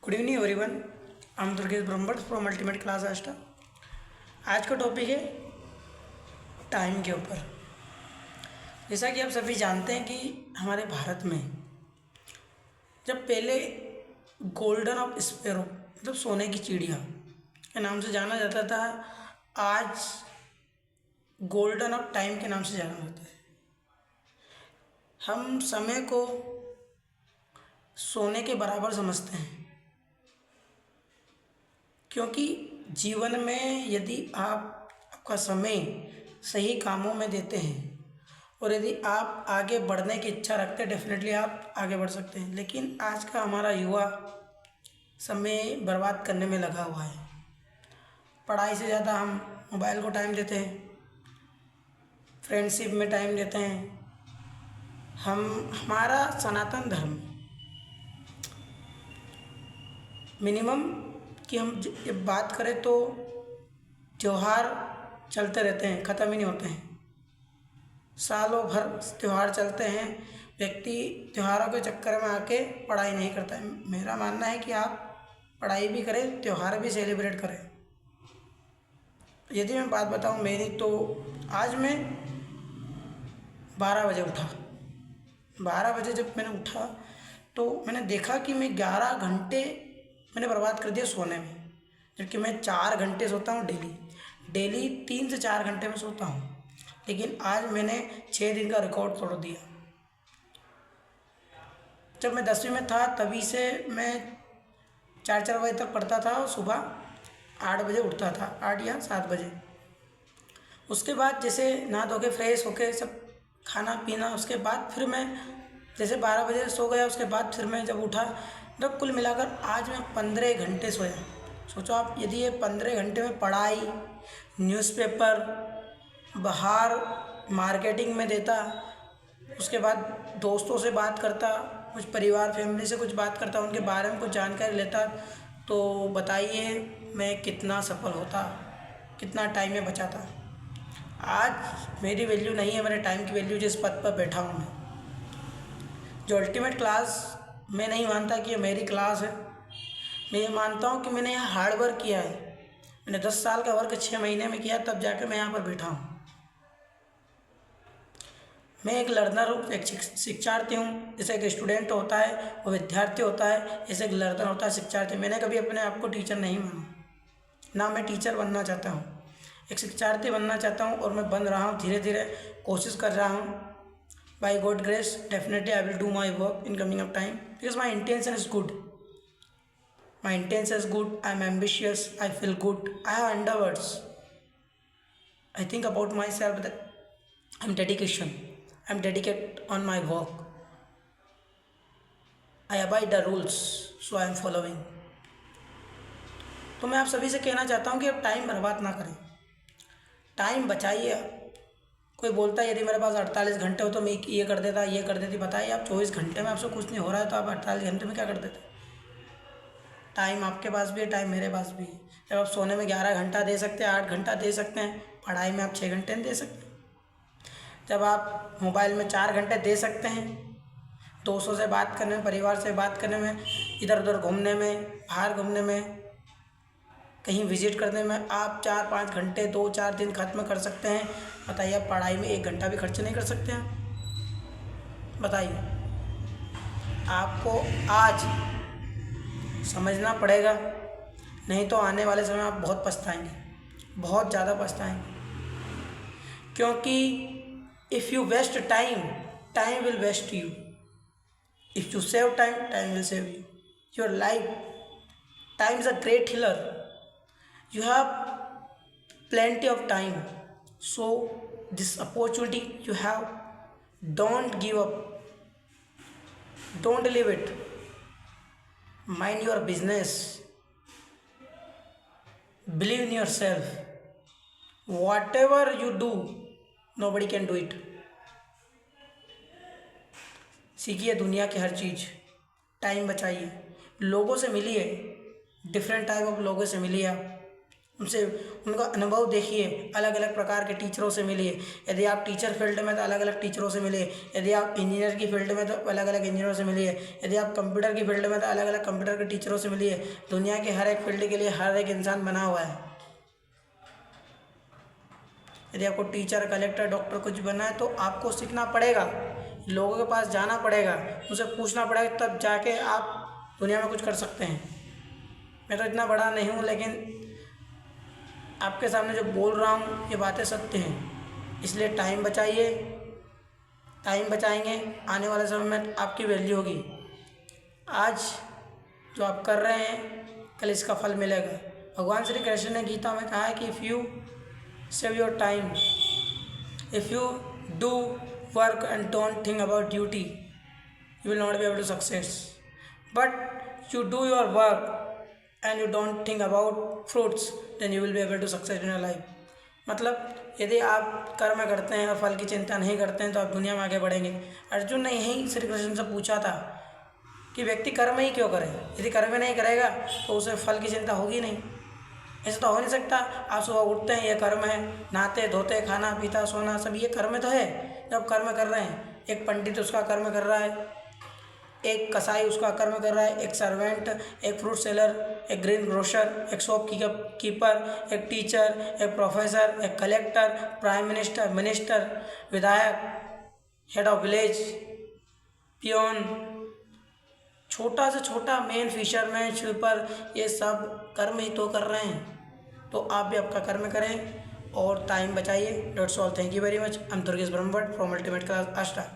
Good evening everyone. I am Durgesh Brahmbhatt from ultimate class Ashta. आज का topic है टाइम के ऊपर। जैसा कि आप सभी जानते हैं कि हमारे भारत में जब पहले गोल्डन ऑफ स्पैरो मतलब सोने की चिड़िया के नाम से जाना जाता था, आज गोल्डन ऑफ टाइम के नाम से जाना जाता है। हम समय को सोने के बराबर समझते हैं, क्योंकि जीवन में यदि आपका समय सही कामों में देते हैं और यदि आप आगे बढ़ने की इच्छा रखते हैं, डेफिनेटली आप आगे बढ़ सकते हैं। लेकिन आज का हमारा युवा समय बर्बाद करने में लगा हुआ है। पढ़ाई से ज़्यादा हम मोबाइल को टाइम देते हैं, फ्रेंडशिप में टाइम देते हैं। हमारा सनातन धर्म मिनिमम कि हम जब बात करें तो त्यौहार चलते रहते हैं, ख़त्म ही नहीं होते हैं। सालों भर त्यौहार चलते हैं, व्यक्ति त्योहारों के चक्कर में आके पढ़ाई नहीं करता है। मेरा मानना है कि आप पढ़ाई भी करें, त्यौहार भी सेलिब्रेट करें। यदि मैं बात बताऊं मेरी, तो आज मैं 12 बजे उठा। 12 बजे जब मैंने उठा तो मैंने देखा कि मैं 11 घंटे मैंने बर्बाद कर दिया सोने में, जबकि मैं 4 घंटे सोता हूँ डेली 3 से 4 घंटे में सोता हूँ। लेकिन आज मैंने 6 दिन का रिकॉर्ड तोड़ दिया। जब मैं 10वीं में था तभी से मैं 4 बजे तक पढ़ता था और सुबह 8 बजे उठता था, 8 या 7 बजे। उसके बाद जैसे नहा धो के फ्रेश होके सब खाना पीना, उसके बाद फिर मैं जैसे 12 बजे सो गया। उसके बाद फिर मैं जब उठा, मतलब कुल मिलाकर आज मैं 15 घंटे सोया। सोचो आप, यदि ये 15 घंटे में पढ़ाई, न्यूज़पेपर, बाहर मार्केटिंग में देता, उसके बाद दोस्तों से बात करता, कुछ परिवार फैमिली से कुछ बात करता, उनके बारे में कुछ जानकारी लेता, तो बताइए मैं कितना सफल होता, कितना टाइम में बचाता। आज मेरी वैल्यू नहीं है, मेरे टाइम की वैल्यू जिस पद पर बैठा हूँ मैं। जो अल्टीमेट क्लास मैं नहीं मानता कि ये मेरी क्लास है। मैं ये मानता हूँ कि मैंने यहाँ हार्ड वर्क किया है। मैंने 10 साल का वर्क 6 महीने में किया, तब जाकर मैं यहाँ पर बैठा हूँ। मैं एक लर्नर हूँ, एक शिक्षार्थी हूँ। जैसे एक स्टूडेंट होता है वो विद्यार्थी होता है, ऐसे एक लर्नर होता है शिक्षार्थी। मैंने कभी अपने आप को टीचर नहीं माना, ना मैं टीचर बनना चाहता हूँ। एक शिक्षार्थी बनना चाहता हूँ और मैं बन रहा हूँ, धीरे धीरे कोशिश कर रहा हूँ। By God grace definitely I will do my work in coming of time, because my intention is good. My intention is good. I am ambitious. I feel good. I have endeavors. I think about myself that I'm dedication. I'm dedicated on my work. I abide the rules, so I am following. तो मैं आप सभी से कहना चाहता हूँ कि अब टाइम बर्बाद ना करें, टाइम बचाइए। कोई बोलता है यदि मेरे पास 48 घंटे हो तो मैं ये कर देता, ये कर देती। बताइए, आप 24 घंटे में आपसे कुछ नहीं हो रहा है तो आप 48 घंटे में क्या कर देते? टाइम आपके पास भी है, टाइम मेरे पास भी है। जब आप सोने में 11 घंटा दे सकते हैं, 8 घंटा दे सकते हैं, पढ़ाई में आप 6 घंटे दे सकते हैं। जब आप मोबाइल में 4 घंटे दे सकते हैं, दोस्तों से बात करने में, परिवार से बात करने में, इधर उधर घूमने में, बाहर घूमने में, कहीं विजिट करने में आप 4-5 घंटे 2-4 दिन खत्म कर सकते हैं। बताइए, आप पढ़ाई में 1 घंटा भी खर्च नहीं कर सकते हैं? बताइए। आपको आज समझना पड़ेगा, नहीं तो आने वाले समय आप बहुत पछताएंगे, बहुत ज़्यादा पछताएंगे। क्योंकि if you waste time, time will waste you. If you save time, time will save you. Your life, time is a great healer. You have plenty of time, so this opportunity you have, don't give up, don't leave it. Mind your business, believe in yourself. Whatever you do, nobody can do it. सीखिए दुनिया की हर चीज़, time बचाइए, लोगों से मिलिए, different type of लोगों से मिलिए आप। उनसे उनका अनुभव देखिए, अलग अलग प्रकार के टीचरों से मिलिए। यदि आप टीचर फील्ड में तो अलग अलग टीचरों से मिलिए, यदि आप इंजीनियर की फील्ड में तो अलग अलग इंजीनियरों से मिलिए, यदि आप कंप्यूटर की फील्ड में तो अलग अलग कंप्यूटर के टीचरों से मिलिए। दुनिया के हर एक फील्ड के लिए हर एक इंसान बना हुआ है। यदि आपको टीचर, कलेक्टर, डॉक्टर कुछ बनना है तो आपको सीखना पड़ेगा, लोगों के पास जाना पड़ेगा, उनसे पूछना पड़ेगा, तब जाके आप दुनिया में कुछ कर सकते हैं। मैं तो इतना बड़ा नहीं हूँ, लेकिन आपके सामने जो बोल रहा हूँ ये बातें सत्य हैं। इसलिए टाइम बचाइए, टाइम बचाएंगे आने वाले समय में आपकी वैल्यू होगी। आज जो आप कर रहे हैं कल इसका फल मिलेगा। भगवान श्री कृष्ण ने गीता में कहा है कि if you save your time, if you do work and don't think about duty, you will not be able to success, but you do your work and you don't think about fruits, then you will be able to succeed in your life। मतलब यदि आप कर्म करते हैं और फल की चिंता नहीं करते हैं तो आप दुनिया में आगे बढ़ेंगे। अर्जुन ने यही श्री कृष्ण से पूछा था कि व्यक्ति कर्म ही क्यों करे, यदि कर्म नहीं करेगा तो उसे फल की चिंता होगी नहीं। ऐसा तो हो नहीं सकता। आप सुबह उठते हैं, ये कर्म है, नहाते धोते, खाना पीता सोना, सब ये कर्म तो है। जब कर्म कर रहे हैं, एक पंडित उसका कर्म कर रहा है, एक कसाई उसका कर्म कर रहा है, एक सर्वेंट, एक फ्रूट सेलर, एक ग्रीन ग्रोसर, एक शॉप कीपर, एक टीचर, एक प्रोफेसर, एक कलेक्टर, प्राइम मिनिस्टर, मिनिस्टर, विधायक, हेड ऑफ विलेज, पियोन, छोटा से छोटा मेन फिशरमैन, स्वीपर, ये सब कर्म ही तो कर रहे हैं। तो आप भी आपका कर्म करें और टाइम बचाइए। That's all, thank you very much. I am Durgesh Brahmbhatt from ultimate class Aastha.